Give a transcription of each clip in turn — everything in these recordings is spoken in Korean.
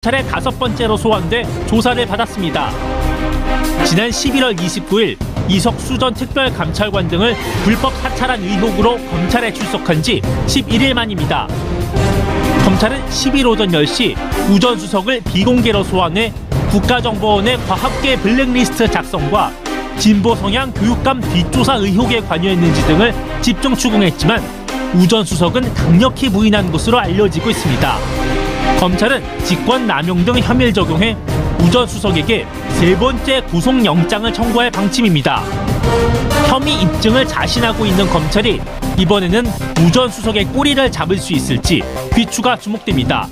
차례 5번째로 소환돼 조사를 받았습니다. 지난 11월 29일 이석수 전 특별감찰관 등을 불법 사찰한 의혹으로 검찰에 출석한 지 11일 만입니다. 검찰은 10일 오전 10시 우 전 수석을 비공개로 소환해 국가정보원의 과학계 블랙리스트 작성과 진보 성향 교육감 뒷조사 의혹에 관여했는지 등을 집중 추궁했지만 우 전 수석은 강력히 부인한 것으로 알려지고 있습니다. 검찰은 직권남용 등 혐의를 적용해 우 전 수석에게 3번째 구속영장을 청구할 방침입니다. 혐의 입증을 자신하고 있는 검찰이 이번에는 우 전 수석의 꼬리를 잡을 수 있을지 귀추가 주목됩니다.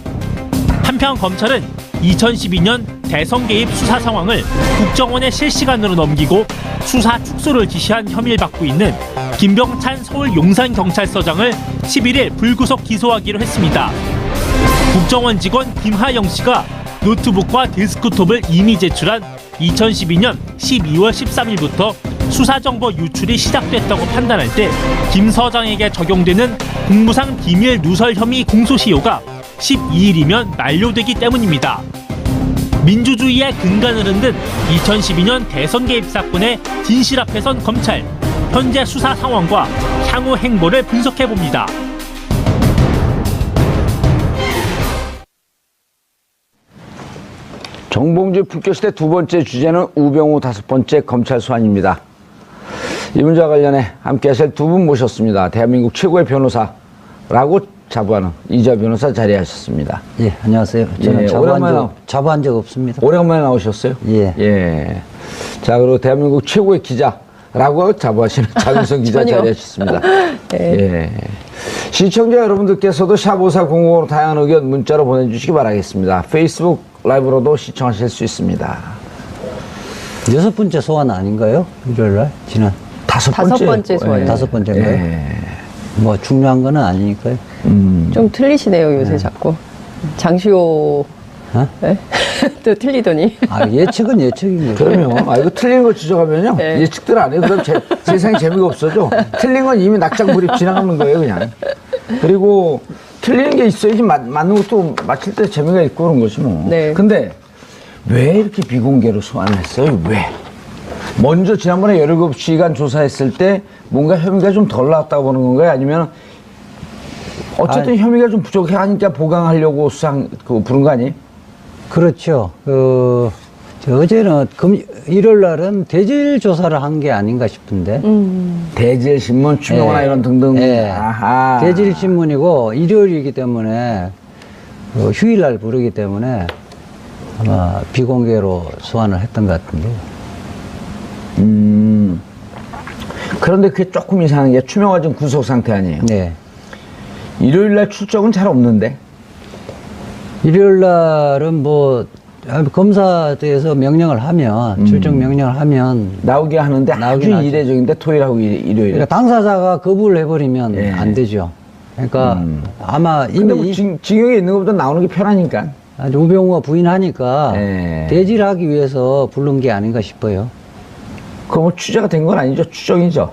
한편 검찰은 2012년 대선 개입 수사 상황을 국정원에 실시간으로 넘기고 수사 축소를 지시한 혐의를 받고 있는 김병찬 서울 용산경찰서장을 11일 불구속 기소하기로 했습니다. 국정원 직원 김하영 씨가 노트북과 데스크톱을 이미 제출한 2012년 12월 13일부터 수사정보 유출이 시작됐다고 판단할 때 김 서장에게 적용되는 공무상 비밀 누설 혐의 공소시효가 12일이면 만료되기 때문입니다. 민주주의의 근간을 흔든 2012년 대선 개입 사건의 진실 앞에 선 검찰, 현재 수사 상황과 향후 행보를 분석해봅니다. 정봉주 불교시대 2번째 주제는 우병우 5번째 검찰 소환입니다. 이 문제와 관련해 함께 하실 2분 모셨습니다. 대한민국 최고의 변호사라고 자부하는 이재화 변호사 자리하셨습니다. 예, 안녕하세요. 저는 자부한 적 없습니다. 오래간만에 나오셨어요? 예. 예. 자, 그리고 대한민국 최고의 기자라고 자부하시는 장윤성 기자 자리하셨습니다. 예. 시청자 여러분들께서도 샵5400으로 다양한 의견 문자로 보내주시기 바라겠습니다. 페이스북 라이브로도 시청하실 수 있습니다. 6번째 소환 아닌가요? 일요일날? 지난 5번째 소환. 5번째인가요? 예. 뭐 중요한 거는 아니니까요. 좀 틀리시네요, 요새 자꾸. 장시호. 네? 또 틀리더니. 아, 예측은 예측인 거죠. 그럼요. 이거 틀린 거 지적하면요. 네. 예측들 안 해요. 그럼 세상에 재미가 없어져. 틀린 건 이미 낙장불입 지나가는 거예요, 그냥. 그리고 틀리는 게 있어야지 맞는 것도 맞힐 때 재미가 있고 그런 거지 뭐. 네. 근데 왜 이렇게 비공개로 소환을 했어요? 왜? 먼저 지난번에 17시간 조사했을 때 뭔가 혐의가 좀 덜 나왔다고 보는 건가요? 아니면 어쨌든 혐의가 좀 부족해 하니까 보강하려고 부른 거 아니에요? 그렇죠. 어제는 일요일 날은 대질 조사를 한 게 아닌가 싶은데. 대질 신문 추명호나 이런 등등. 예. 아하. 대질 신문이고 일요일이기 때문에 휴일 날 부르기 때문에 아마 비공개로 소환을 했던 것 같은데. 그런데 그게 조금 이상한 게 추명호 지금 구속 상태 아니에요? 네. 일요일 날 출석은 잘 없는데. 일요일 날은 뭐 검사대에서 명령을 하면 출석 명령을 하면 나오게 하는데 아주 나오죠. 이례적인데 토요일하고 일요일. 그러니까 당사자가 거부를 해버리면 예. 안 되죠. 그러니까 아마 근데 뭐 이미 징역에 있는 것보다 나오는 게 편하니까. 우병우가 부인하니까 예. 대질하기 위해서 부른 게 아닌가 싶어요. 그거 뭐 취재가 된 건 아니죠? 추정이죠?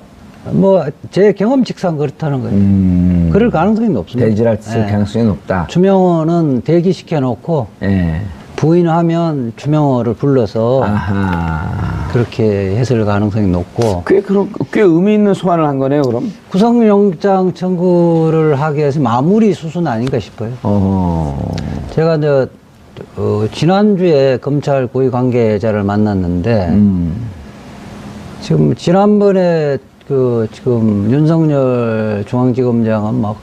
뭐 제 경험칙상 그렇다는 거예요. 그럴 가능성이 높습니다. 대질할 예. 가능성이 높다. 추명호는 대기시켜 놓고 예. 부인하면 추명호를 불러서 아하. 그렇게 했을 가능성이 높고 꽤 의미 있는 소환을 한 거네요, 그럼? 구속영장 청구를 하기 위해서 마무리 수순 아닌가 싶어요. 제가 지난주에 검찰 고위 관계자를 만났는데 지금 지난번에 지금 윤석열 중앙지검장은 막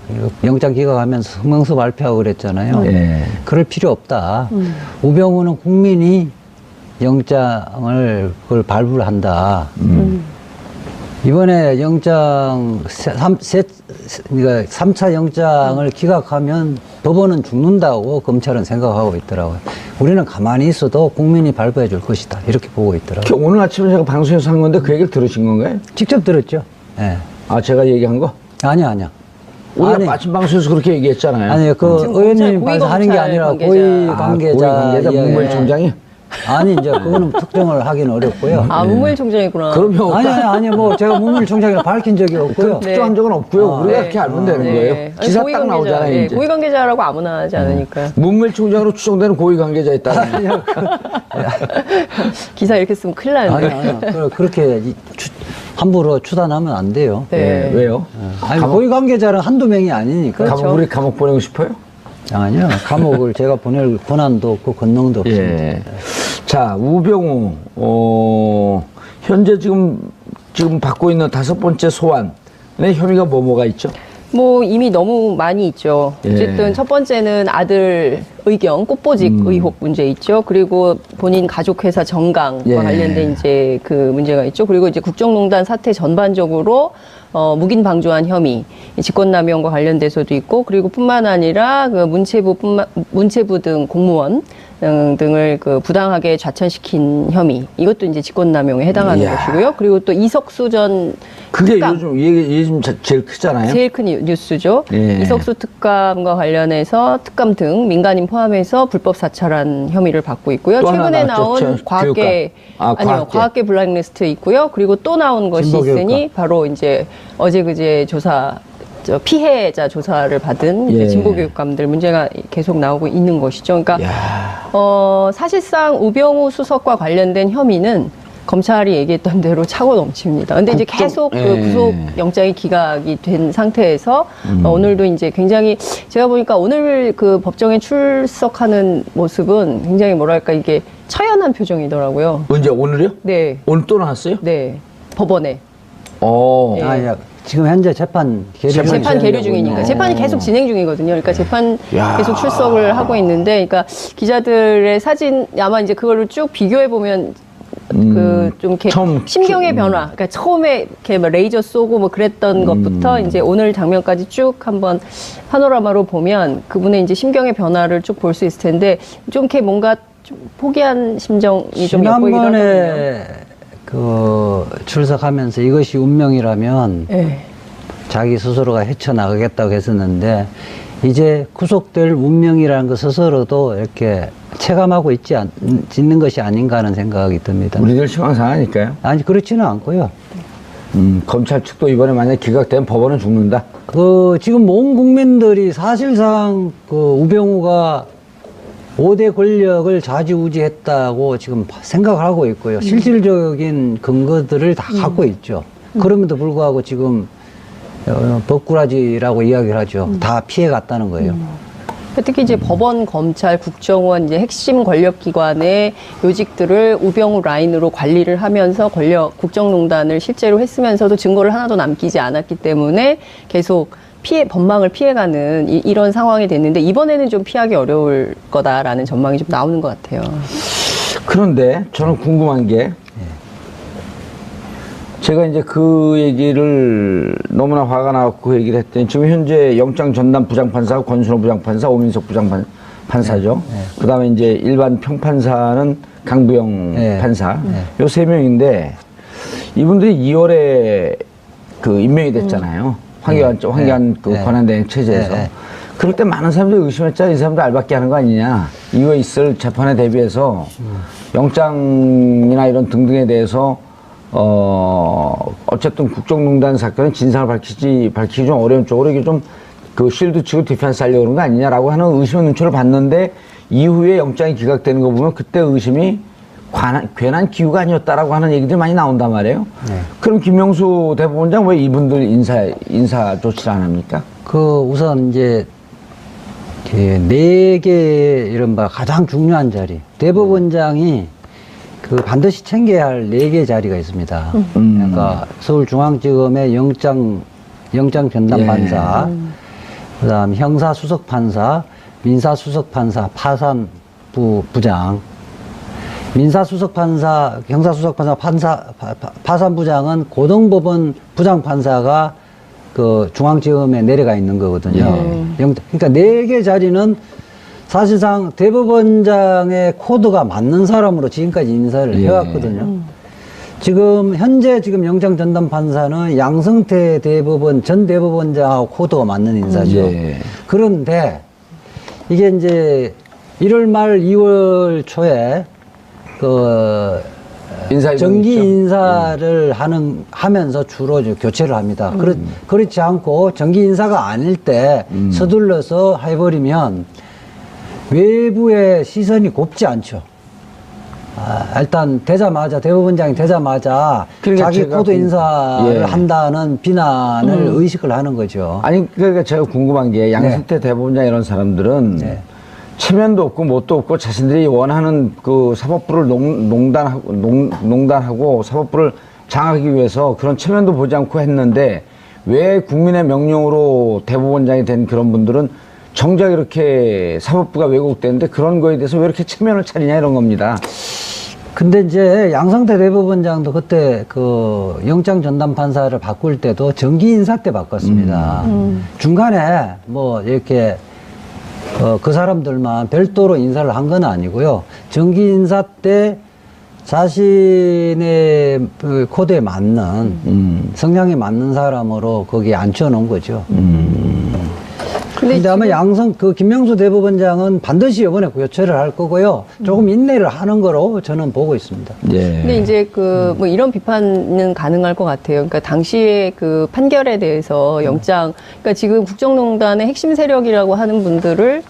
영장 기각하면서 성명서 발표하고 그랬잖아요. 예. 그럴 필요 없다. 우병우는 국민이 영장을 그걸 발부를 한다. 이번에 영장 그러니까 3차 영장을 기각하면 법원은 죽는다고 검찰은 생각하고 있더라고요. 우리는 가만히 있어도 국민이 발부해 줄 것이다. 이렇게 보고 있더라고요. 오늘 아침에 제가 방송에서 한 건데 그 얘기를 들으신 건가요? 직접 들었죠. 예. 아, 제가 얘기한 거? 아니야. 우리가 아침 방송에서 그렇게 얘기했잖아요. 아니요, 의원님 말씀 하는 게 아니라 고위 관계자 문무일 총장이? 아니 이제 그거는 특정을 하기는 어렵고요. 아, 문무일총장이구나. 그러면 아니 뭐 제가 문무일총장이라 밝힌 적이 없고요. 네. 특정한 적은 없고요. 우리가 네. 그렇게 알면 되는 네. 거예요. 아니, 기사 고위 딱 관계자, 나오잖아요. 네, 이제. 고위 관계자라고 아무나 하지 않으니까. 문물총장으로 추정되는 고위 관계자 있다. 기사 이렇게 쓰면 큰일 나는데. 아니 그렇게 함부로 추단하면 안 돼요. 네. 왜요? 아니 고위 관계자는 한두 명이 아니니까. 그렇죠. 우리 감옥 보내고 싶어요? 아니요. 감옥을 제가 보낼 권한도 없고 권능도 없습니다. 예. 자, 우병우, 현재 지금 받고 있는 5번째 소환의 혐의가 뭐가 있죠? 뭐 이미 너무 많이 있죠. 예. 어쨌든 첫 번째는 아들 의경 꽃보직 의혹 문제 있죠. 그리고 본인 가족회사 정강과 예. 관련된 이제 그 문제가 있죠. 그리고 이제 국정농단 사태 전반적으로 묵인 방조한 혐의, 직권남용과 관련돼서도 있고, 그리고 뿐만 아니라 그 문체부 등 공무원 등을 그 부당하게 좌천시킨 혐의, 이것도 이제 직권남용에 해당하는 이야. 것이고요. 그리고 또 이석수 전 그게 특감. 요즘 제일 크잖아요. 제일 큰 뉴스죠. 예. 이석수 특감과 관련해서 특감 등 민간인 포함해서 불법 사찰한 혐의를 받고 있고요. 또 하나 최근에 나왔죠. 나온 과학계 아니요, 과학계 블랙리스트 있고요. 그리고 또 나온 것이 진보교육과. 있으니 바로 이제 어제 그제 피해자 조사를 받은 이제 예. 진보교육감들 문제가 계속 나오고 있는 것이죠. 그러니까 야. 사실상 우병우 수석과 관련된 혐의는 검찰이 얘기했던 대로 차고 넘칩니다. 근데 이제 계속 그 예. 구속 영장이 기각이 된 상태에서 오늘도 이제 굉장히 제가 보니까 오늘 그 법정에 출석하는 모습은 굉장히 뭐랄까 이게 처연한 표정이더라고요. 언제 오늘이요? 네, 오늘 또 나왔어요? 네, 법원에 예. 아니 지금 현재 재판 계류 재판 계류 중이니까 있네요. 재판이 계속 진행 중이거든요. 그러니까 재판 야. 계속 출석을 하고 있는데, 그러니까 기자들의 사진 아마 이제 그거를 쭉 비교해 보면 그 좀 이렇게 처음 심경의 변화, 그러니까 처음에 이렇게 뭐 레이저 쏘고 뭐 그랬던 것부터 이제 오늘 장면까지 쭉 한번 파노라마로 보면 그분의 이제 심경의 변화를 쭉 볼 수 있을 텐데 좀 이렇게 뭔가 좀 포기한 심정이 좀 엿보이긴 하거든요. 지난번에 그 출석하면서 이것이 운명이라면 네. 자기 스스로가 헤쳐나가겠다고 했었는데 이제 구속될 운명이라는 것 스스로도 이렇게 체감하고 있는 것이 아닌가 하는 생각이 듭니다. 우리들 시황상하니까요. 아니 그렇지는 않고요. 검찰 측도 이번에 만약에 기각되면 법원은 죽는다. 그 지금 온 국민들이 사실상 그 우병우가 5대 권력을 좌지우지했다고 지금 생각을 하고 있고요. 실질적인 근거들을 다 갖고 있죠. 그럼에도 불구하고 지금 법꾸라지라고 이야기를 하죠. 다 피해갔다는 거예요. 특히 이제 법원, 검찰, 국정원 이제 핵심 권력기관의 요직들을 우병우 라인으로 관리를 하면서 국정농단을 실제로 했으면서도 증거를 하나도 남기지 않았기 때문에 계속 법망을 피해가는 이런 상황이 됐는데 이번에는 좀 피하기 어려울 거다라는 전망이 좀 나오는 것 같아요. 그런데 저는 궁금한 게 제가 이제 그 얘기를 너무나 화가 나고 그 얘기를 했더니 지금 현재 영장 전담 부장판사가 권순호 부장판사, 오민석 부장판사죠. 그 다음에 이제 일반 평판사는 강부영 판사. 요 세 명인데 이분들이 2월에 그 임명이 됐잖아요. 황교안 그 권한대행 체제에서. 그럴 때 많은 사람들이 의심했잖아요. 이 사람들 알박기 하는 거 아니냐. 이후에 있을 재판에 대비해서 영장이나 이런 등등에 대해서 어쨌든 국정농단 사건의 진상을 밝히기 좀 어려운 쪽으로 이게 좀 그 쉴드 치고 디펜스 하려고 그런 거 아니냐라고 하는 의심의 눈초를 봤는데 이후에 영장이 기각되는 거 보면 그때 의심이 괜한 기우가 아니었다라고 하는 얘기들이 많이 나온단 말이에요. 그럼 김명수 대법원장 왜 이분들 인사 조치를 안 합니까? 그 우선 이제 4개 이른바 가장 중요한 자리. 대법원장이 그 반드시 챙겨야 할 4개 자리가 있습니다. 그러니까 서울중앙지검의 영장 전담판사, 그다음 형사수석판사, 민사수석판사, 파산부 부장. 민사수석판사, 형사수석판사, 파산부장은 고등법원 부장판사가 그 중앙지검에 내려가 있는 거거든요. 그러니까 4개 자리는 사실상 대법원장의 코드가 맞는 사람으로 지금까지 인사를 해왔거든요. 지금 현재 영장 전담 판사는 양승태 전 대법원장하고 코드가 맞는 인사죠. 그런데 이게 이제 1월 말 2월 초에 인사 정기 있죠? 인사를 하면서 주로 이제 교체를 합니다. 그렇지 않고 정기 인사가 아닐 때 서둘러서 해버리면 외부의 시선이 곱지 않죠. 일단 대법원장이 되자마자 그러니까 자기 제가 포도 인사를 예. 한다는 비난을 의식을 하는 거죠. 아니 그러니까 제가 궁금한 게 양승태 대법원장 이런 사람들은 네. 체면도 없고 뭣도 없고 자신들이 원하는 그 사법부를 농단하고 사법부를 장악하기 위해서 그런 체면도 보지 않고 했는데 왜 국민의 명령으로 대법원장이 된 그런 분들은 정작 이렇게 사법부가 왜곡되는데 그런 거에 대해서 왜 이렇게 체면을 차리냐 이런 겁니다. 근데 이제 양승태 대법원장도 그때 그 영장 전담 판사를 바꿀 때도 정기 인사 때 바꿨습니다. 중간에 뭐 이렇게 그 사람들만 별도로 인사를 한 건 아니고요. 정기 인사 때 자신의 그 코드에 맞는 성향에 맞는 사람으로 거기에 앉혀놓은 거죠. 근데 아마 김명수 대법원장은 반드시 이번에 교체를 할 거고요. 조금 인내를 하는 거로 저는 보고 있습니다. 예. 근데 이제 뭐 이런 비판은 가능할 것 같아요. 그러니까 당시에 그 판결에 대해서 그러니까 지금 국정농단의 핵심 세력이라고 하는 분들을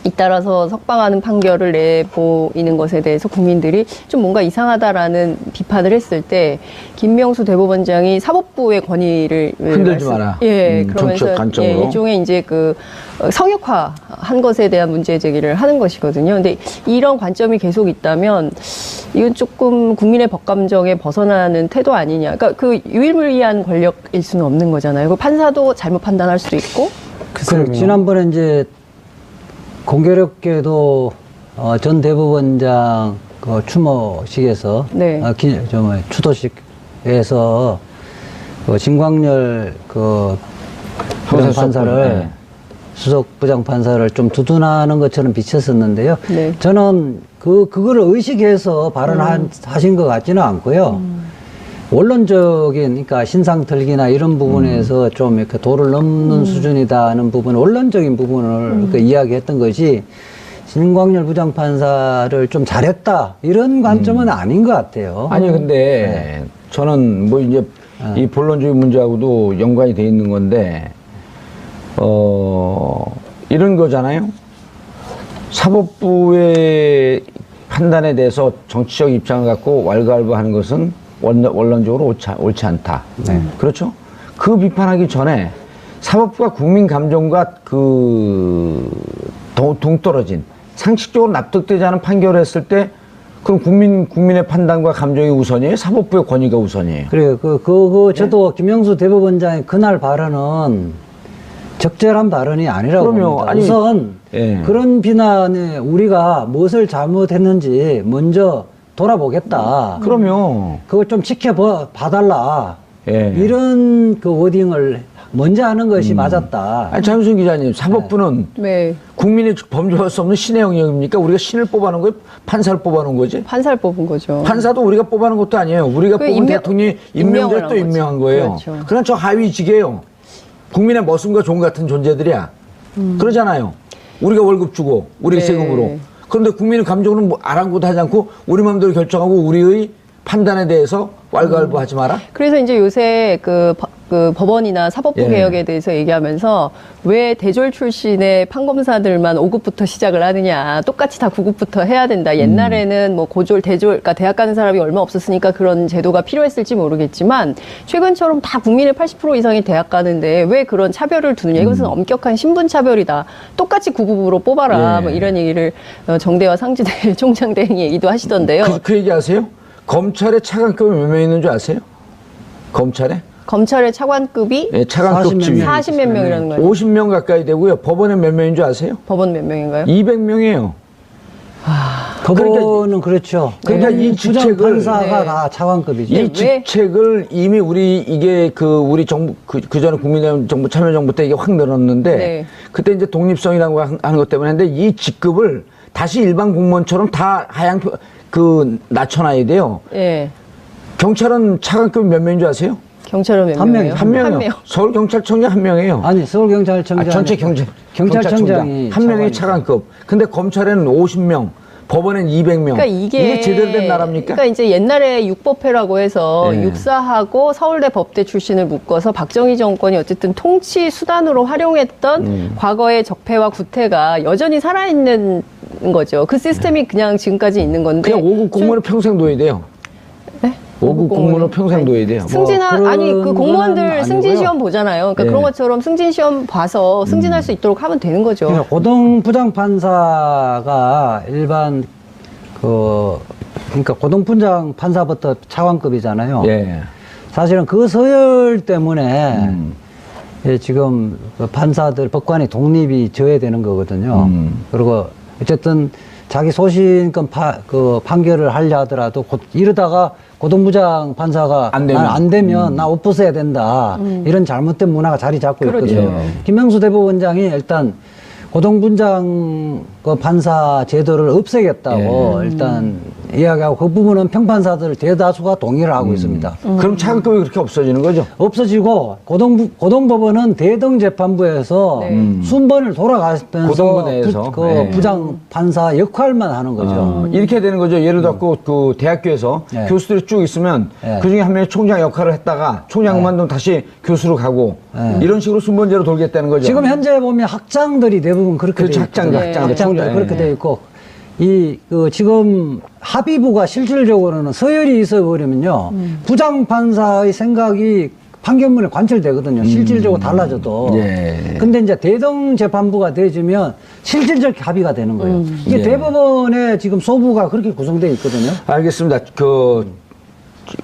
잇따라서 석방하는 판결을 내보이는 것에 대해서 국민들이 좀 뭔가 이상하다라는 비판을 했을 때 김명수 대법원장이 사법부의 권위를 흔들지 마라. 그러면서 정치적 관점으로. 일종의 이제 그 성역화한 것에 대한 문제 제기를 하는 것이거든요. 근데 이런 관점이 계속 있다면 이건 조금 국민의 법감정에 벗어나는 태도 아니냐. 그러니까 그 유일무이한 권력일 수는 없는 거잖아요. 그 판사도 잘못 판단할 수도 있고. 지난번에 이제 공교롭게도 전 대법원장 그 추모식에서 네. 추도식에서 그 진광열 그 부장판사를 네. 수석 부장판사를 좀 두둔하는 것처럼 비쳤었는데요. 네. 저는 그거를 의식해서 발언하신 것 같지는 않고요. 원론적인, 그러니까 신상털기나 이런 부분에서 좀 이렇게 도를 넘는 수준이다는 부분, 원론적인 부분을 그 이야기했던 것이 진광열 부장판사를 좀 잘했다 이런 관점은 아닌 것 같아요. 아니 근데 저는 뭐 이제 이 본론주의 문제하고도 연관이 돼 있는 건데 이런 거잖아요. 사법부의 판단에 대해서 정치적 입장을 갖고 왈가왈부하는 것은 원론적으로 옳지 않다. 그렇죠? 그 비판하기 전에 사법부가 국민 감정과 동떨어진 상식적으로 납득되지 않은 판결을 했을 때 그럼 국민의 판단과 감정이 우선이에요? 사법부의 권위가 우선이에요? 그래요. 저도 김영수 대법원장의 그날 발언은 적절한 발언이 아니라고 그럼요. 봅니다. 아니, 우선 예. 그런 비난에 우리가 무엇을 잘못했는지 먼저 돌아보겠다. 그럼요. 그걸 좀 지켜봐달라. 예. 이런 그 워딩을 먼저 하는 것이 맞았다. 아니, 장윤선 기자님, 사법부는 네. 국민이 범죄할 수 없는 신의 영역입니까? 우리가 신을 뽑아놓은 거예요? 판사를 뽑아놓은 거지? 판사를 뽑은 거죠. 판사도 우리가 뽑아놓은 것도 아니에요. 우리가 뽑은 대통령이 임명될 또 임명한 거예요. 그렇죠. 그런 저 하위직이에요. 국민의 머슴과 종 같은 존재들이야. 그러잖아요. 우리가 월급 주고, 우리 네. 세금으로. 그런데 국민의 감정은 뭐 아랑곳 하지 않고 우리 마음대로 결정하고 우리의 판단에 대해서 왈가왈부하지 마라. 그래서 이제 요새 그 법원이나 사법부 예. 개혁에 대해서 얘기하면서 왜 대졸 출신의 판검사들만 5급부터 시작을 하느냐. 똑같이 다 9급부터 해야 된다. 옛날에는 뭐 고졸, 대졸, 그러니까 대학 가는 사람이 얼마 없었으니까 그런 제도가 필요했을지 모르겠지만 최근처럼 다 국민의 80% 이상이 대학 가는데 왜 그런 차별을 두느냐. 이것은 엄격한 신분 차별이다. 똑같이 9급으로 뽑아라. 예. 뭐 이런 얘기를 정대화 상지대 총장 대행 얘기도 하시던데요. 그 얘기 아세요? 검찰에 차관급이 몇 명 있는 줄 아세요? 검찰에? 검찰의 차관급이 예, 차관급 40몇 명. 40몇 명이라는 거예요. 50명 가까이 되고요. 법원에 몇 명인 줄 아세요? 법원 몇 명인가요? 200명이에요. 그거는 그렇죠. 그러니까 이 직책을 판사가 네. 다 차관급이죠. 이 왜? 직책을 이미 우리 정부 그 전에 국민의힘 정부 참여정부 때 이게 확 늘었는데 네. 그때 이제 독립성이라고 하는 것 때문에 했는데 이 직급을 다시 일반 공무원처럼 다 낮춰놔야 돼요. 예. 경찰은 차관급이 몇 명인 줄 아세요? 경찰은 몇 한 명이에요? 명이요. 한 명이요. 한 명. 서울경찰청장 한 명이에요. 아니 서울경찰청장 전체 경찰청장이 경찰청장 한 명이 차관급. 근데 검찰에는 50명, 법원엔 200명. 그러니까 이게 제대로 된 나라입니까? 그러니까 이제 옛날에 육법회라고 해서 네. 육사하고 서울대 법대 출신을 묶어서 박정희 정권이 어쨌든 통치 수단으로 활용했던 과거의 적폐와 구태가 여전히 살아있는 거죠. 그 시스템이 그냥 지금까지 있는 건데. 그냥 5급 공무원은 평생 둬야 돼요. 네? 5급 공무원은 평생 둬야 돼요. 아니 그 그런 공무원들 건 승진 아니고요. 시험 보잖아요. 그러니까 예. 그런 것처럼 승진 시험 봐서 승진할 수 있도록 하면 되는 거죠. 그러니까 고등 부장 판사가 일반 그러니까 고등 부장 판사부터 차관급이잖아요. 예. 사실은 그 서열 때문에 예, 지금 그 판사들 법관의 독립이 저해되는 거거든요. 그리고 어쨌든 자기 소신껏 그 판결을 하려 하더라도 이러다가 고등부장 판사가 안 되면 나 옷 벗어야 된다. 이런 잘못된 문화가 자리 잡고 그렇죠. 있거든요. 김명수 대법원장이 일단 고등부장 그 판사 제도를 없애겠다고 일단 이야기하고 그 부분은 평판사들 대다수가 동의를 하고 있습니다. 그럼 차관급이 그렇게 없어지는 거죠? 없어지고 고등법원은 대등재판부에서 네. 순번을 돌아가면서 고등부 내에서. 네. 부장 판사 역할만 하는 거죠. 이렇게 되는 거죠. 예를 들어 그 대학교에서 네. 교수들이 쭉 있으면 네. 그 중에 한 명이 총장 역할을 했다가 총장 그만두면 다시 교수로 가고 이런 식으로 순번제로 돌겠다는 거죠. 지금 현재 보면 학장들이 대부분 그렇게 그렇죠. 돼 있죠. 학장들 네. 그렇게 돼 있고 지금 합의부가 실질적으로는 서열이 있어 버리면요 부장 판사의 생각이 판결문에 관철되거든요. 실질적으로 달라져도. 예. 근데 이제 대등 재판부가 돼지면 실질적 합의가 되는 거예요. 이게 예. 대법원의 지금 소부가 그렇게 구성되어 있거든요. 알겠습니다.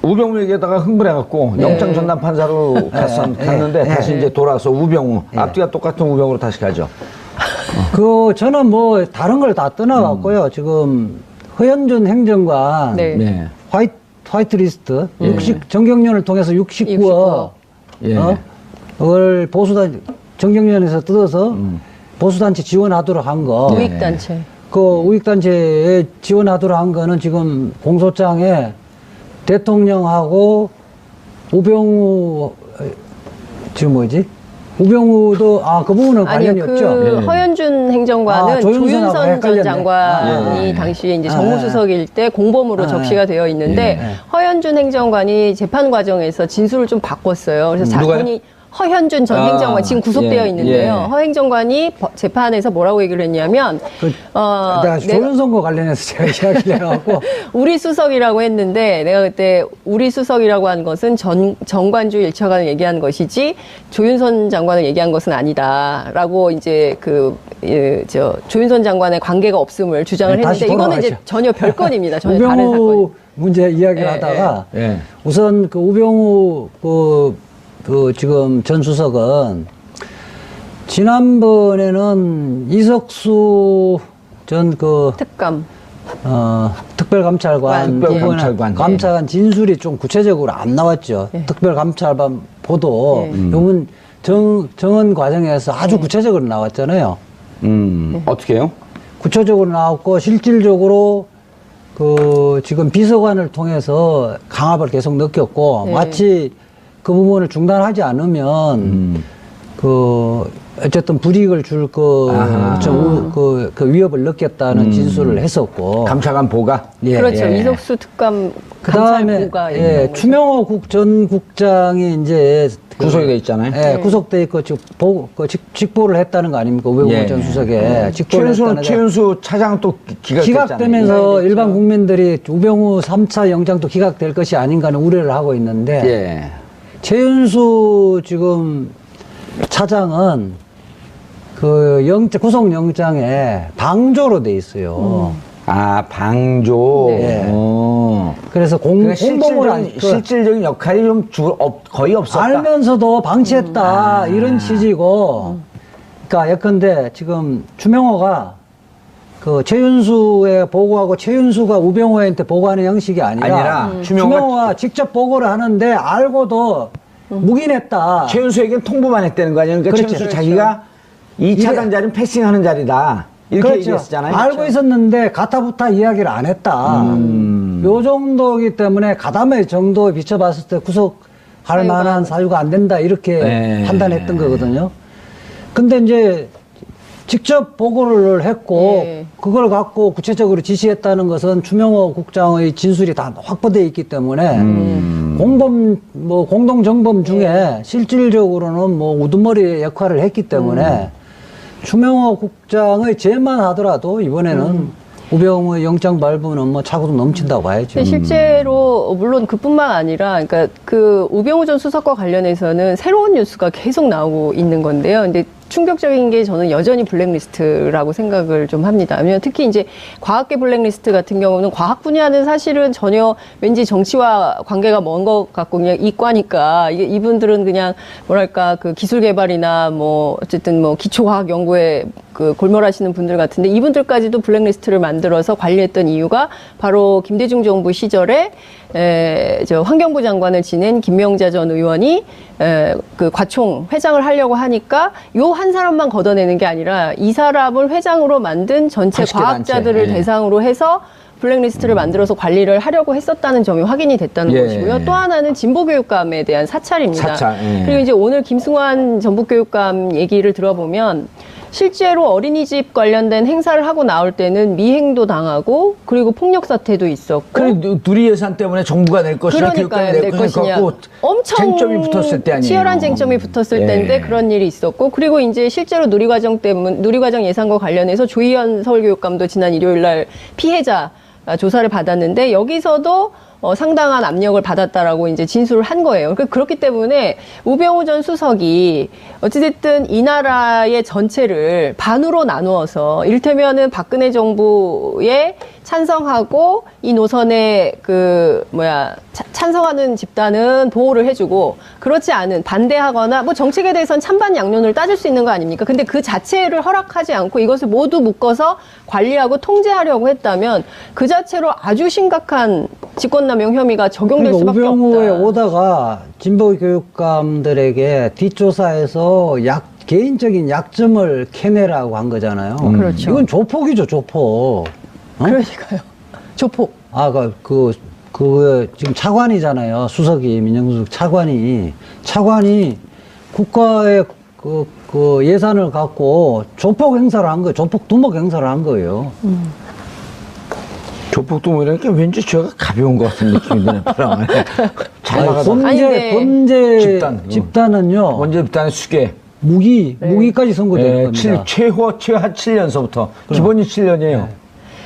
우병우에게다가 흥분해갖고 영장 전담 판사로 갔는데 다시 이제 돌아와서 우병우 앞뒤가 똑같은 우병우로 다시 가죠. 저는 뭐 다른 걸 다 떠나갔고요. 지금 허현준 행정관 네. 네. 화이트 리스트 60 정경련을 통해서 69억 예. 그걸 정경련에서 뜯어서 보수단체 지원하도록 한 거. 우익단체. 그 우익단체에 지원하도록 한 거는 지금 공소장에 대통령하고 우병우 지금 뭐지? 우병우도 그 부분은 아니요, 관련이 없죠. 허현준 행정관은 조윤선하고 조윤선 전 헷갈렸네. 장관이 당시에 이제 정무수석일 때 공범으로 적시가 되어 있는데 허현준 행정관이 재판 과정에서 진술을 좀 바꿨어요. 그래서 누가요? 자신이 허현준 전 행정관 지금 구속되어 있는데요. 허 행정관이 재판에서 뭐라고 얘기를 했냐면 내가 조윤선과 관련해서 제가 이야기를 해갖고 우리 수석이라고 했는데 내가 그때 우리 수석이라고 한 것은 정관주 1차관을 얘기한 것이지 조윤선 장관을 얘기한 것은 아니다라고 이제 조윤선 장관의 관계가 없음을 주장을 했는데 이거는 이제 전혀 별건입니다. 전혀 다른 사건이. 문제 이야기를 하다가 우선 그 우병우 지금 전 수석은 지난번에는 이석수 전 특별감찰관 감찰관 진술이 좀 구체적으로 안 나왔죠. 특별감찰관 보도 요번 정원 과정에서 아주 구체적으로 나왔잖아요. 어떻게 해요? 구체적으로 나왔고 실질적으로 지금 비서관을 통해서 강압을 계속 느꼈고 마치 그 부분을 중단하지 않으면 어쨌든 불이익을 줄 그 위협을 느꼈다는 진술을 했었고 감찰관 보가 그렇죠. 이석수 특감 그다음에 추명호 전 국장이 이제 구속이 돼 있잖아요. 구속돼 있고 지금 직보를 했다는 거 아닙니까? 우병우 전 수석에 직보를 했다는데 최윤수 차장 또 기각되면서 일반 국민들이 우병우 3차 영장도 기각될 것이 아닌가는 우려를 하고 있는데 최윤수 지금 차장은 구속영장에 방조로 돼 있어요. 방조. 그래서 실질적인 역할이 좀 거의 없었다. 알면서도 방치했다. 이런 취지고. 그러니까 예컨대 지금 추명호가 최윤수에 보고하고 최윤수가 우병우한테 보고하는 형식이 아니라 추명호가 직접 보고를 하는데 알고도 묵인했다. 최윤수에게는 통보만 했다는 거 아니에요? 그러니까 최윤수 자기가 이 차장 자리는 패싱하는 자리다. 이렇게 얘기했잖아요. 알고 있었는데 가타부타 이야기를 안 했다. 요 정도이기 때문에 가담의 정도에 비춰봤을 때 구속할 만한 사유가 안 된다. 이렇게 판단했던 거거든요. 근데 이제 직접 보고를 했고 예. 그걸 갖고 구체적으로 지시했다는 것은 추명호 국장의 진술이 다 확보되어 있기 때문에 공범 뭐 공동 정범 중에 실질적으로는 뭐 우두머리 역할을 했기 때문에 추명호 국장의 죄만 하더라도 이번에는 우병우의 영장 발부는 뭐 차고도 넘친다고 봐야죠. 근데 실제로 물론 그뿐만 아니라 그러니까 그 우병우 전 수석과 관련해서는 새로운 뉴스가 계속 나오고 있는 건데요. 근데 충격적인 게 저는 여전히 블랙리스트라고 생각을 좀 합니다. 왜냐면 특히 이제 과학계 블랙리스트 같은 경우는 과학 분야는 사실은 전혀 왠지 정치와 관계가 먼 것 같고 그냥 이과니까 이분들은 그냥 뭐랄까 그 기술 개발이나 뭐 어쨌든 뭐 기초과학 연구에 그 골몰하시는 분들 같은데 이분들까지도 블랙리스트를 만들어서 관리했던 이유가 바로 김대중 정부 시절에 저 환경부 장관을 지낸 김명자 전 의원이 그 과총 회장을 하려고 하니까 요 한 사람만 걷어내는 게 아니라 이 사람을 회장으로 만든 전체 80개 과학자들을 단체. 대상으로 해서 블랙리스트를 만들어서 관리를 하려고 했었다는 점이 확인이 됐다는 예. 것이고요. 또 하나는 진보교육감에 대한 사찰입니다. 사찰, 예. 그리고 이제 오늘 김승환 전북교육감 얘기를 들어보면 실제로 어린이집 관련된 행사를 하고 나올 때는 미행도 당하고 그리고 폭력 사태도 있었고 그래 누리 예산 때문에 정부가 낼 것이냐 교육감이 낼 것이냐 엄청 쟁점이 붙었을 때 아니에요. 치열한 쟁점이 붙었을 예. 때인데 그런 일이 있었고 그리고 이제 실제로 누리과정 예산과 관련해서 조희연 서울교육감도 지난 일요일 날 피해자 조사를 받았는데 여기서도 상당한 압력을 받았다라고 이제 진술을 한 거예요. 그렇기 때문에 우병우 전 수석이 어찌됐든 이 나라의 전체를 반으로 나누어서 이를테면은 박근혜 정부에 찬성하고 이 노선에 찬성하는 집단은 보호를 해주고 그렇지 않은 반대하거나 뭐 정책에 대해서는 찬반 양론을 따질 수 있는 거 아닙니까? 근데 그 자체를 허락하지 않고 이것을 모두 묶어서 관리하고 통제하려고 했다면 그 자체로 아주 심각한 직권남용 혐의가 적용될 수밖에 없다. 우병우에 오다가 진보 교육감들에게 뒷조사에서 개인적인 약점을 캐내라고 한 거잖아요. 그렇죠. 이건 조폭이죠, 조폭. 그러니까요. 조폭. 지금 차관이잖아요. 수석이, 민정수석 차관이 국가의 그 예산을 갖고 조폭 행사를 한 거예요. 조폭 두목 행사를 한 거예요. 조폭도 뭐 이러니까 왠지 죄가 가벼운 것 같은 느낌이 드네. 잘 나가다. 범죄 집단은요. 범죄 집단의 수계. 무기까지 선고될 겁니다. 최하 7년서부터 기본이 7년이에요.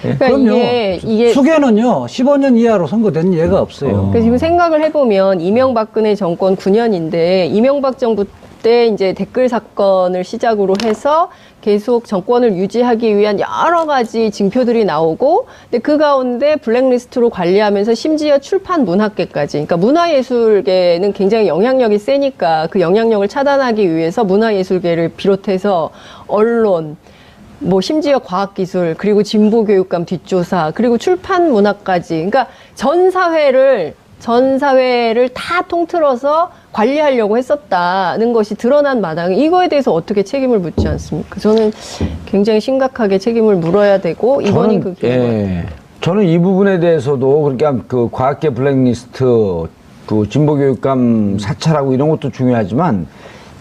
그러니까 그럼요. 이게 수계는요 15년 이하로 선고된 예가 없어요. 그래서 지금 생각을 해보면 이명박근혜 정권 9년인데 이명박 정부 때 이제 댓글 사건을 시작으로 해서 계속 정권을 유지하기 위한 여러 가지 징표들이 나오고 근데 그 가운데 블랙리스트로 관리하면서 심지어 출판 문학계까지 그러니까 문화예술계는 굉장히 영향력이 세니까 그 영향력을 차단하기 위해서 문화예술계를 비롯해서 언론 뭐 심지어 과학기술 그리고 진보교육감 뒷조사 그리고 출판 문화까지 그러니까 전 사회를 다 통틀어서 관리하려고 했었다는 것이 드러난 마당에 이거에 대해서 어떻게 책임을 묻지 않습니까? 저는 굉장히 심각하게 책임을 물어야 되고 이번이 그 기회인 저는 이 부분에 대해서도 그러니까 그 과학계 블랙리스트 그 진보교육감 사찰하고 이런 것도 중요하지만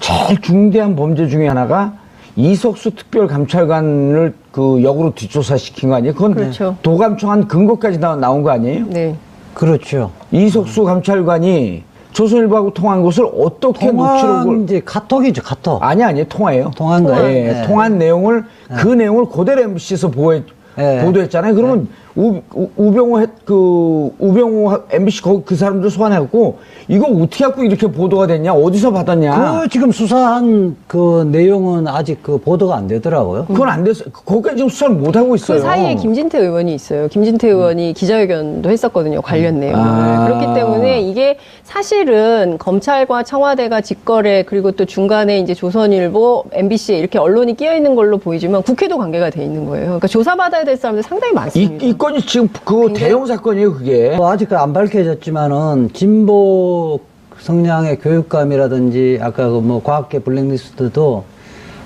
제일 중대한 범죄 중에 하나가 이석수 특별감찰관을 그 역으로 뒷조사시킨 거 아니에요? 그건 그렇죠. 도감청한 근거까지 나온 거 아니에요? 네. 그렇죠. 이석수 감찰관이 조선일보하고 통한 것을 어떻게 녹취록을 이제 카톡이죠, 카톡. 아니 통화예요. 통한 거예요. 예, 네. 통한 내용을 그 내용을 그대로 MBC에서 보도했잖아요. 그러면 우병우 MBC 그 사람들 소환해갖고 이거 어떻게 갖고 이렇게 보도가 됐냐? 어디서 받았냐? 그 지금 수사한 그 내용은 아직 그 보도가 안 되더라고요. 그건 안 됐어요. 거기까지 지금 수사를 못 하고 있어요. 그 사이에 김진태 의원이 있어요. 김진태 의원이 기자회견도 했었거든요. 관련 내용을. 그렇기 때문에 이게 사실은 검찰과 청와대가 직거래 그리고 또 중간에 이제 조선일보, MBC 이렇게 언론이 끼어 있는 걸로 보이지만 국회도 관계가 돼 있는 거예요. 그러니까 조사받아야 될 사람들 상당히 많습니다. 이 건이 지금 그 대형 사건이에요, 그게. 아직 안 밝혀졌지만은 진보 성향의 교육감이라든지 아까 그 뭐 과학계 블랙리스트도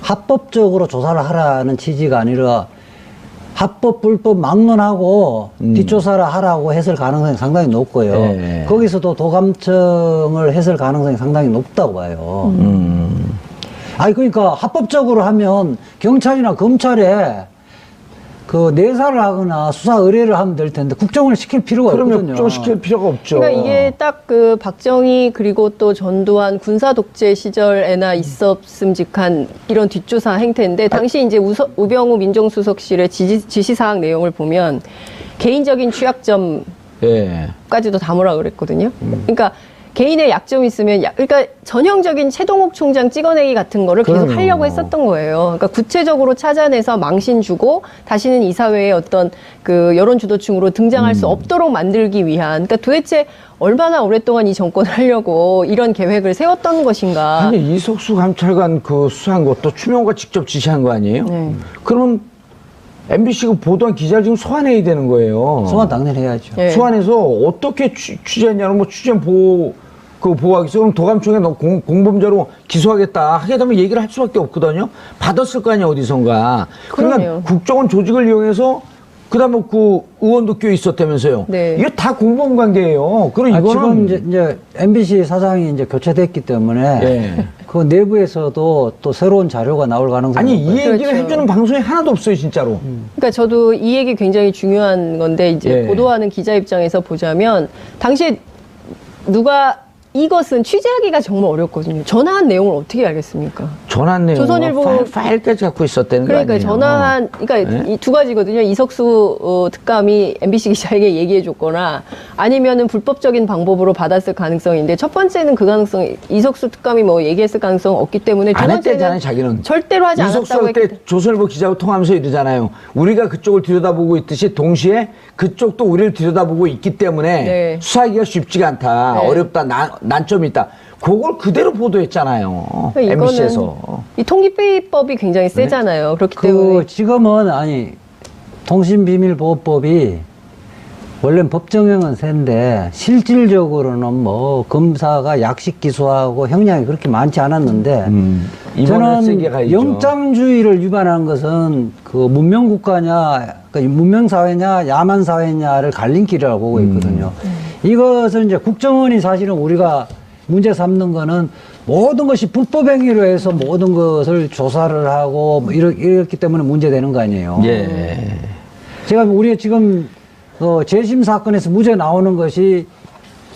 합법적으로 조사를 하라는 취지가 아니라 합법 불법 막론하고 뒷조사를 하라고 했을 가능성이 상당히 높고요. 네. 거기서도 도감청을 했을 가능성이 상당히 높다고 봐요. 아니 그러니까 합법적으로 하면 경찰이나 검찰에 그 내사를 하거나 수사 의뢰를 하면 될 텐데 국정을 시킬 필요가 그러면 없거든요. 국정시킬 필요가 없죠. 그러니까 이게 딱 그 박정희 그리고 또 전두환 군사 독재 시절에나 있었음직한 이런 뒷조사 행태인데 당시 이제 우병우 민정수석실의 지시사항 내용을 보면 개인적인 취약점까지도 예. 담으라 그랬거든요. 그러니까 개인의 약점이 있으면 그러니까 전형적인 최동욱 총장 찍어내기 같은 거를 계속 그럼요. 하려고 했었던 거예요. 그러니까 구체적으로 찾아내서 망신 주고 다시는 이 사회의 어떤 그 여론 주도층으로 등장할 수 없도록 만들기 위한 그러니까 도대체 얼마나 오랫동안 이 정권을 하려고 이런 계획을 세웠던 것인가. 아니 이석수 감찰관 그 수사한 것도 추명호가 직접 지시한 거 아니에요? 네. 그러면 MBC가 보도한 기자를 지금 소환해야 되는 거예요. 소환 당연히 해야죠. 네. 소환해서 어떻게 취재했냐는 뭐 취재 보호하겠어. 그럼 도감청에 너 공범죄로 기소하겠다. 하게 되면 얘기를 할 수밖에 없거든요. 받았을 거 아니야, 어디선가. 그럼요. 그러니까 국정원 조직을 이용해서 그다음에 그 의원도 껴 있었다면서요. 네. 이거 다 공범 관계예요. 그럼 아, 이거는 지금 이제 MBC 사장이 이제 교체됐기 때문에 예. 그 내부에서도 또 새로운 자료가 나올 가능성이 아니 이 높아요. 얘기를 그렇죠. 해주는 방송이 하나도 없어요, 진짜로. 그러니까 저도 이 얘기 굉장히 중요한 건데 이제 예. 보도하는 기자 입장에서 보자면 당시에 누가 이것은 취재하기가 정말 어렵거든요. 전화한 내용을 어떻게 알겠습니까? 전환 내용 조선일보- 파일까지 갖고 있었다는 거 그러니까 아니에요? 전화한 그러니까 네? 이 두 가지거든요. 이석수 특감이 MBC 기자에게 얘기해 줬거나 아니면은 불법적인 방법으로 받았을 가능성인데 첫 번째는 그 가능성 이석수 특감이 뭐 얘기했을 가능성 없기 때문에 두 안 번째는 했대잖아요, 자기는. 절대로 하지 이석수 않았다고 할 때 했기 때문에. 조선일보 기자하고 통화하면서 이러잖아요. 우리가 그쪽을 들여다보고 있듯이 동시에 그쪽도 우리를 들여다보고 있기 때문에 네. 수사하기가 쉽지가 않다. 네. 어렵다. 난점이 있다. 그걸 그대로 보도했잖아요. 그러니까 MBC에서. 이거는 이 통기비법이 굉장히 세잖아요. 그렇기 때문에 그 지금은 아니 통신비밀보호법이 원래 법정형은 센데 실질적으로는 뭐 검사가 약식 기소하고 형량이 그렇게 많지 않았는데 이번에 세게 저는 가야죠. 영장주의를 위반한 것은 그 문명국가냐 그러니까 문명사회냐 야만사회냐를 갈림길이라고 보고 있거든요. 이것을 이제 국정원이 사실은 우리가 문제 삼는 거는 모든 것이 불법행위로 해서 모든 것을 조사를 하고 뭐 이렇기 때문에 문제되는 거 아니에요. 예. 제가 우리 지금 재심 사건에서 무죄 나오는 것이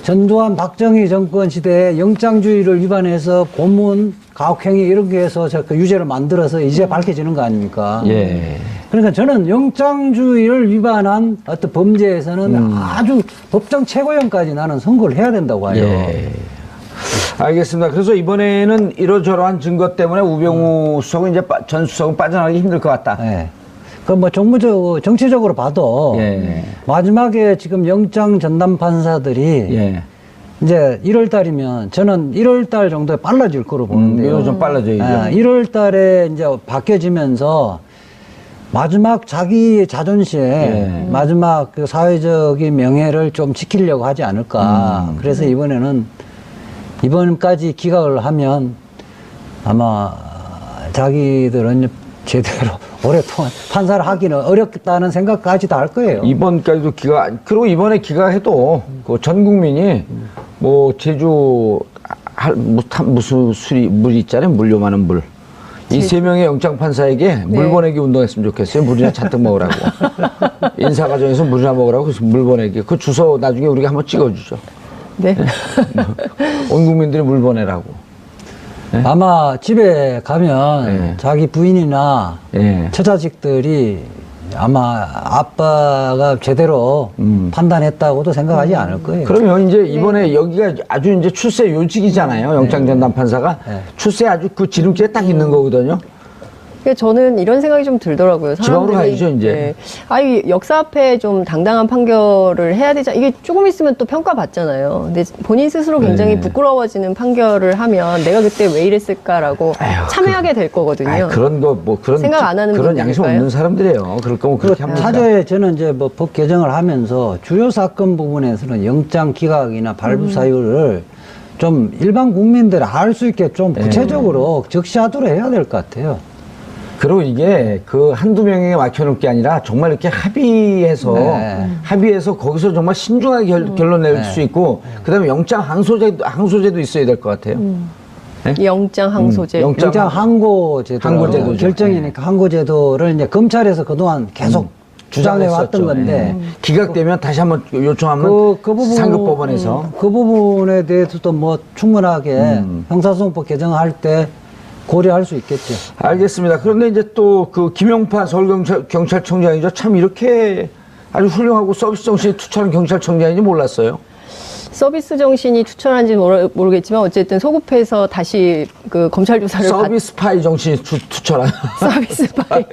전두환 박정희 정권 시대에 영장주의를 위반해서 고문, 가혹행위 이렇게 해서 그 유죄를 만들어서 이제 밝혀지는 거 아닙니까? 예. 그러니까 저는 영장주의를 위반한 어떤 범죄에서는 아주 법정 최고형까지 나는 선고를 해야 된다고 봐요. 예. 알겠습니다. 그래서 이번에는 이러저러한 증거 때문에 우병우 수석은 이제 전 수석은 빠져나가기 힘들 것 같다. 예. 그 뭐 정치적으로 봐도 예. 마지막에 지금 영장 전담 판사들이 예. 이제 1월 달이면 저는 1월 달 정도에 빨라질 거로 보는데요. 이거 좀 빨라져야죠. 1월 달에 이제 바뀌어지면서 마지막 자기 자존심, 예. 마지막 그 사회적인 명예를 좀 지키려고 하지 않을까. 그래서 이번까지 기각을 하면 아마 자기들은 제대로 오랫동안 판사를 하기는 어렵다는 생각까지도 할 거예요. 이번까지도 그리고 이번에 기각해도 그 전 국민이 뭐 제주 무슨 물 있잖아요. 물요 많은 물. 이 세 명의 영장 판사에게 물 보내기 운동했으면 좋겠어요. 물이나 잔뜩 먹으라고. 인사 과정에서 물이나 먹으라고 물 보내기. 그 주소 나중에 우리가 한번 찍어주죠. 네. 온 국민들이 물 보내라고. 아마 집에 가면 예. 자기 부인이나 예. 처자식들이 아마 아빠가 제대로 판단했다고도 생각하지 않을 거예요. 그러면 이제 이번에 여기가 아주 이제 출세 요직이잖아요. 영장 전담 판사가. 출세 아주 그 지름길에 딱 있는 거거든요. 그러니까 저는 이런 생각이 좀 들더라고요. 지방으로 가야죠, 이제. 네. 아이 역사 앞에 좀 당당한 판결을 해야 되지. 이게 조금 있으면 또 평가받잖아요. 근데 본인 스스로 굉장히 네. 부끄러워지는 판결을 하면 내가 그때 왜 이랬을까라고 아유, 참여하게 될 거거든요. 아이, 그런 거 뭐 그런 생각 안 하는 그런 양심 분들일까요? 없는 사람들이에요. 그럴 거면 그렇게 합니다. 차제에 저는 이제 뭐 법 개정을 하면서 주요 사건 부분에서는 영장 기각이나 발부 사유를 좀 일반 국민들이 알 수 있게 좀 구체적으로 적시하도록 해야 될 것 같아요. 그리고 이게 그 한두 명에게 막혀놓을 게 아니라 정말 이렇게 합의해서 거기서 정말 신중하게 결론 낼 수 있고 그다음에 영장 항소제도 있어야 될 것 같아요. 영장 항소제. 영장 항고제도. 항고제도죠. 결정이니까 항고제도를 이제 검찰에서 그동안 계속 주장해 왔던 건데. 기각되면 다시 한번 요청하면 상급법원에서 그 부분에 대해서도 뭐 충분하게 형사소송법 개정할 때 고려할 수 있겠죠. 알겠습니다. 그런데 이제 또 그 김용판 서울경찰청장이죠. 참 이렇게 아주 훌륭하고 서비스 정신이 투철한 경찰청장인지 몰랐어요. 서비스 정신이 투철한지 모르겠지만 어쨌든 소급해서 다시 그 검찰 조사를 서비스 파이 정신이 투철한. 서비스 파이.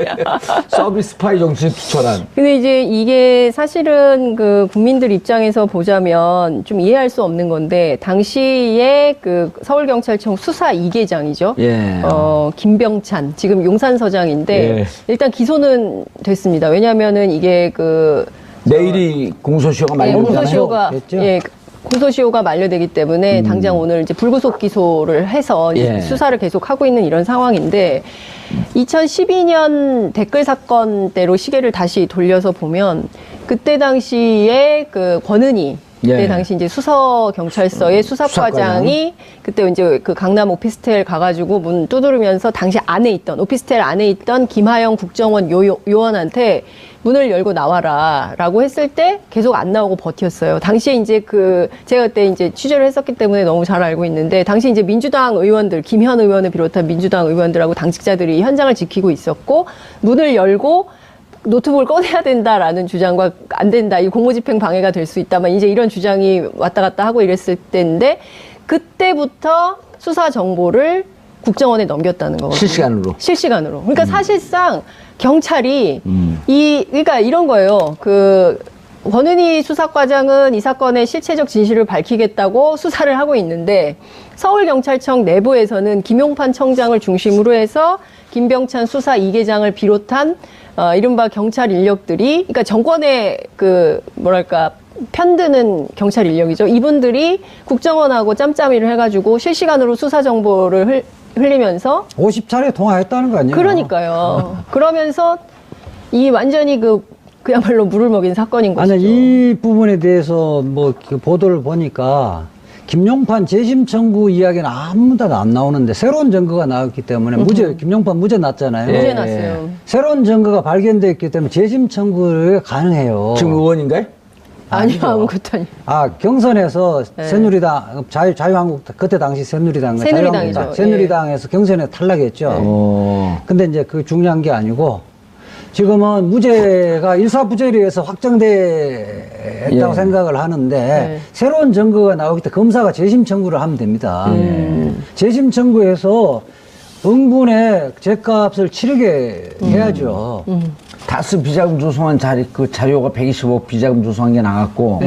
서비스 파이 정신이 투철한. 근데 이제 이게 사실은 그 국민들 입장에서 보자면 좀 이해할 수 없는 건데 당시에 그 서울경찰청 수사 2계장이죠. 예. 김병찬 지금 용산서장인데 예. 일단 기소는 됐습니다. 왜냐하면은 이게 그 내일이 공소시효가 만료되잖아요. 공소시효가 공소시효가 만료되기 때문에 당장 오늘 이제 불구속 기소를 해서 예. 수사를 계속 하고 있는 이런 상황인데 2012년 댓글 사건 때로 시계를 다시 돌려서 보면 그때 당시에 그 권은희 그때 예. 당시 이제 수서경찰서의 수사과장이 그때 이제 그 강남 오피스텔 가가지고 문 두드리면서 당시 안에 있던 오피스텔 안에 있던 김하영 국정원 요원한테 문을 열고 나와라라고 했을 때 계속 안 나오고 버텼어요. 당시에 이제 그 제가 그때 이제 취재를 했었기 때문에 너무 잘 알고 있는데 당시 이제 민주당 의원들 김현 의원을 비롯한 민주당 의원들하고 당직자들이 현장을 지키고 있었고 문을 열고 노트북을 꺼내야 된다라는 주장과 안 된다. 이 공무집행 방해가 될 수 있다만 이제 이런 주장이 왔다 갔다 하고 이랬을 때인데 그때부터 수사 정보를 국정원에 넘겼다는 거거든요. 실시간으로. 그러니까 사실상 경찰이 그러니까 이런 거예요. 그 권은희 수사과장은 이 사건의 실체적 진실을 밝히겠다고 수사를 하고 있는데 서울경찰청 내부에서는 김용판 청장을 중심으로 해서 김병찬 수사 2계장을 비롯한 이른바 경찰 인력들이 그러니까 정권의 그 뭐랄까 편드는 경찰 인력이죠. 이분들이 국정원하고 짬짬이를 해가지고 실시간으로 수사 정보를 흘리면서 50차례 통화했다는 거 아니에요? 그러니까요. 그러면서 이 완전히 그야말로 물을 먹인 사건인 것이죠. 아니, 이 부분에 대해서 뭐 그 보도를 보니까 김용판 재심 청구 이야기는 아무데도 안 나오는데 새로운 증거가 나왔기 때문에 김용판 무죄 났잖아요. 무죄 났어요. 새로운 증거가 발견됐기 때문에 재심 청구가 가능해요. 지금 의원인가요? 아니요, 아무것도 아니에요. 경선에서 새누리당, 자유한국, 그때 당시 새누리당이죠. 새누리당에서 경선에 탈락했죠. 근데 이제 그 중요한 게 아니고 지금은 무죄가 일사부재리에서 확정됐다고 생각을 하는데 새로운 증거가 나오기 때문에 검사가 재심 청구를 하면 됩니다. 재심 청구해서 응분의 죗값을 치르게 해야죠. 다스 비자금 조성한 그 자료가 125억 비자금 조성한 게 나갔고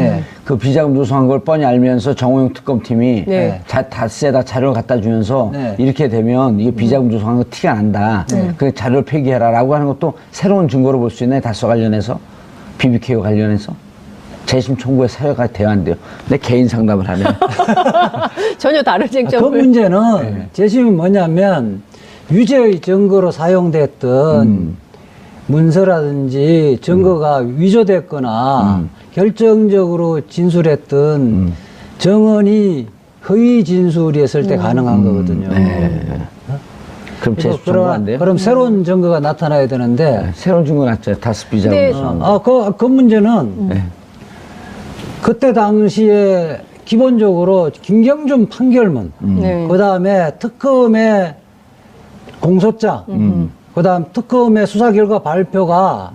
그 비자금 조성한 걸 뻔히 알면서 정호영 특검팀이 다스에다 자료를 갖다 주면서 이렇게 되면 이게 비자금 조성한 거 티가 난다. 그 자료를 폐기해라라고 하는 것도 새로운 증거로 볼 수 있나요? 다스와 관련해서 BBK와 관련해서 재심 청구의 사유가 돼야 한대요. 근데 개인 상담을 하네요. 전혀 다른 쟁점을. 그 문제는 재심이 뭐냐면 유죄의 증거로 사용됐던 문서라든지 증거가 위조됐거나 결정적으로 진술했던 정언이 허위 진술이었을 때 가능한 거거든요. 그럼 재심 청구 안 돼요? 그럼 새로운 증거가 나타나야 되는데 새로운 증거 났죠. 다스 비자금 조성한 거. 그 문제는 그때 당시에 기본적으로 김경준 판결문, 그 다음에 특검의 공소장, 그 다음 특검의 수사 결과 발표가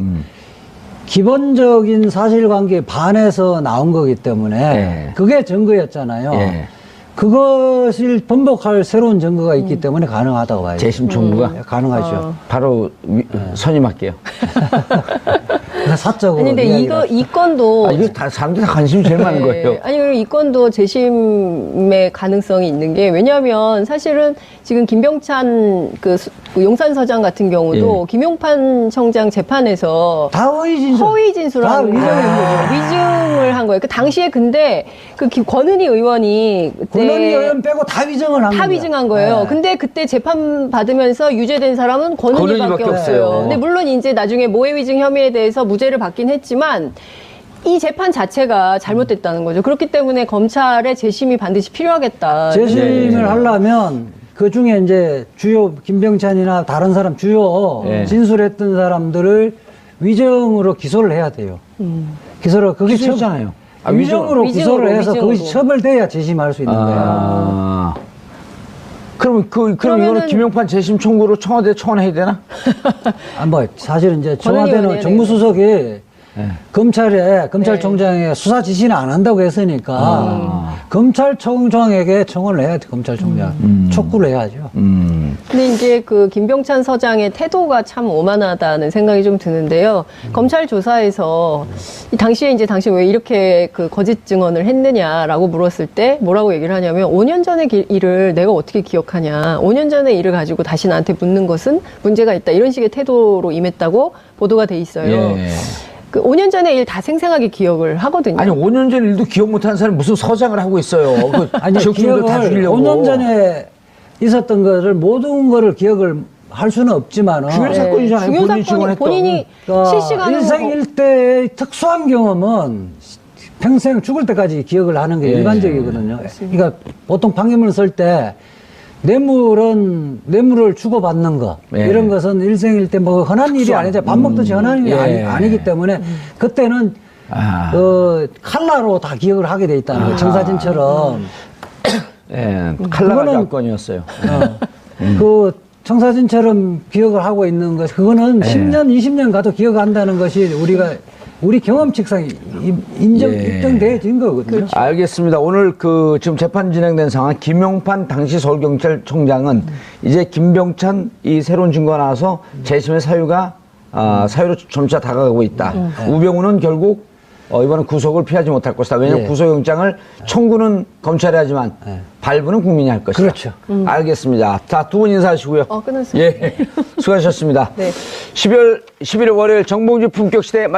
기본적인 사실관계에 반해서 나온 거기 때문에 그게 증거였잖아요. 그것을 번복할 새로운 증거가 있기 때문에 가능하다고 봐요. 재심 청구가? 가능하죠. 바로 선임할게요. 사적으로. 아니, 근데 이 건도. 이거 다 사람들이 다 관심이 제일 많은 거예요. 아니, 그리고 이 건도 재심의 가능성이 있는 게 왜냐하면 사실은 지금 김병찬 그 용산서장 같은 경우도 김용판 청장 재판에서 다 허위 진술한 거예요. 위증을 한 거예요. 그 당시에 근데 그 권은희 의원이 권은희 의원 빼고 다 위증을 한 거예요. 다 위증한 거예요. 근데 그때 재판 받으면서 유죄된 사람은 권은희밖에 없어요. 근데 물론 이제 나중에 모해 위증 혐의에 대해서 무죄를 받긴 했지만 이 재판 자체가 잘못됐다는 거죠. 그렇기 때문에 검찰의 재심이 반드시 필요하겠다. 재심을 하려면 그 중에 이제 주요 김병찬이나 다른 사람 주요 예. 진술했던 사람들을 위정으로 기소를 해야 돼요. 기소를 그게 기소했잖아요. 아, 위정으로 기소를 해서 위증으로. 그것이 처벌돼야 재심할 수 있는 거예요. 아. 그럼 그럼 그러면은- 이거는 김용판 재심 청구로 청와대에 청원해야 되나? 뭐 사실은 이제 권한위원회에 청와대는 정무수석이 네. 검찰총장에 수사 지시는 안 한다고 했으니까 검찰총장에게 청원을 해야 돼. 검찰총장 촉구를 해야죠. 근데 이제 그 김병찬 서장의 태도가 참 오만하다는 생각이 좀 드는데요. 검찰 조사에서 이 당시에 이제 당신 왜 이렇게 그 거짓 증언을 했느냐라고 물었을 때 뭐라고 얘기를 하냐면 5년 전의 일을 내가 어떻게 기억하냐. 5년 전의 일을 가지고 다시 나한테 묻는 것은 문제가 있다. 이런 식의 태도로 임했다고 보도가 돼 있어요. 예. 그 5년 전의 일 다 생생하게 기억을 하거든요. 아니 5년 전 일도 기억 못하는 사람이 무슨 서장을 하고 있어요. 그 아니, 기억을 다 기억을 주려고. 5년 전에 있었던 거를 모든 거를 기억을 할 수는 없지만은 중요한 사건이잖아요. 중요한 본인이 사건이 증언했던. 본인이 실시간으로 일생일대의 특수한 경험은 평생 죽을 때까지 기억을 하는 게 예. 일반적이거든요. 그러니까 보통 판결문을 쓸 때 뇌물을 주고받는 거 예. 이런 것은 일생일대 뭐 흔한 일이 특수한. 아니죠. 밥 먹듯이 흔한 일이 예. 아니기 때문에 그때는 아. 칼라로 다 기억을 하게 돼 있다는 거예요. 청사진처럼. 예, 칼라가 그거는- 사건이었어요. 그 청사진처럼 기억을 하고 있는 것, 그거는 10년, 20년 가도 기억한다는 것이 우리 경험칙상 입증되어진 거거든요. 알겠습니다. 오늘 그 지금 재판 진행된 상황, 김용판 당시 서울경찰청장은 이제 김병찬 이 새로운 증거가 나와서 재심의 사유가 사유로 점차 다가가고 있다. 우병우는 결국 이번엔 구속을 피하지 못할 것이다. 왜냐하면 예. 구속영장을 청구는 검찰이 하지만 발부는 국민이 할 것이다. 그렇죠. 알겠습니다. 자, 두 분 인사하시고요. 끝났어요. 예, 수고하셨습니다. 네. 11월 월요일 정봉주 품격시대 마치